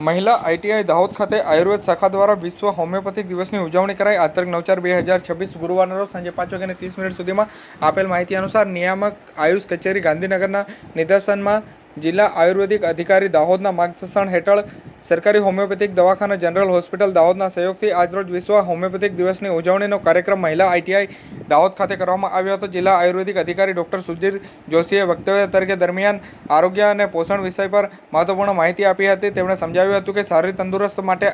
મહિલા આઈટીઆઈ દાહોદ ખાતે આયુર્વેદ શાખા દ્વારા વિશ્વ હોમિયોપેથિક દિવસની ઉજવણી કરાઈ। આ તારીખ 9/4/2026 ગુરુવારના રોજ સાંજે 5:30 સુધીમાં આપેલ માહિતી અનુસાર નિયામક આયુષ કચેરી ગાંધીનગરના નિદર્શનમાં જિલ્લા આયુર્વેદિક અધિકારી દાહોદના માર્ગદર્શન હેઠળ સરકારી હોમિયોપેથિક દવાખાના જનરલ હોસ્પિટલ દાહોદના સહયોગથી આજરોજ વિશ્વ હોમિયોપેથિક દિવસની ઉજવણીનો કાર્યક્રમ મહિલા આઈટીઆઈ દાહોદ ખાતે કરવામાં આવ્યો હતો। જિલ્લા આયુર્વેદિક અધિકારી ડૉક્ટર સુધીર જોશીએ વક્તવ્ય તરીકે દરમિયાન આરોગ્ય અને પોષણ વિષય પર મહત્વપૂર્ણ માહિતી આપી હતી। તેમણે સમજાવ્યું હતું કે શારીરિક તંદુરસ્ત માટે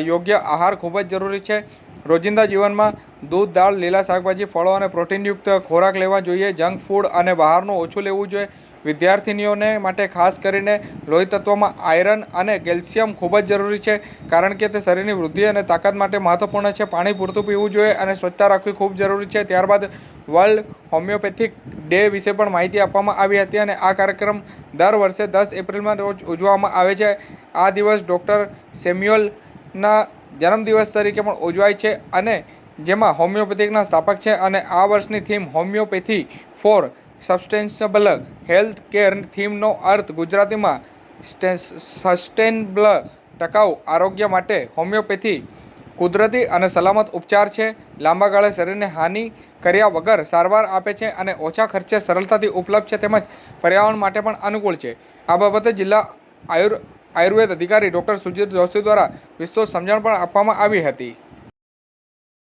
યોગ્ય આહાર ખૂબ જ જરૂરી છે। રોજિંદા જીવનમાં દૂધ, દાળ, લીલા શાકભાજી, ફળો અને પ્રોટીનયુક્ત ખોરાક લેવા જોઈએ। જંક ફૂડ અને બહારનું ઓછું લેવું જોઈએ। વિદ્યાર્થીનીઓને માટે ખાસ કરીને લોહી તત્વમાં આયરન અને કેલ્શિયમ ખૂબ જ જરૂરી છે, કારણ કે તે શરીરની વૃદ્ધિ અને તાકાત માટે મહત્વપૂર્ણ છે। પાણી પૂરતું પીવું જોઈએ અને સ્વચ્છતા રાખવી ખૂબ જરૂરી છે। ત્યારબાદ વર્લ્ડ હોમિયોપેથિક ડે વિશે પણ માહિતી આપવામાં આવી હતી અને આ કાર્યક્રમ દર વર્ષે 10 એપ્રિલના રોજ ઉજવવામાં આવે છે। આ દિવસ ડૉક્ટર સેમ્યુઅલના જન્મદિવસ તરીકે પણ ઉજવાય છે અને જેમાં હોમિયોપેથિકના સ્થાપક છે અને આ વર્ષની theme homeopathy for sustainable health care થીમનો અર્થ ગુજરાતીમાં સસ્ટેનેબલ ટકાઉ આરોગ્ય માટે હોમિયોપેથી કુદરતી અને સલામત ઉપચાર છે। લાંબા ગાળે શરીરને હાનિ કર્યા વગર સારવાર આપે છે અને ઓછા ખર્ચે સરળતાથી ઉપલબ્ધ છે, તેમજ પર્યાવરણ માટે પણ અનુકૂળ છે। આ બાબતે જિલ્લા આયુર્વેદ અધિકારી ડૉક્ટર સુધીર જોશી દ્વારા વિસ્તૃત સમજણ પણ આપવામાં આવી હતી।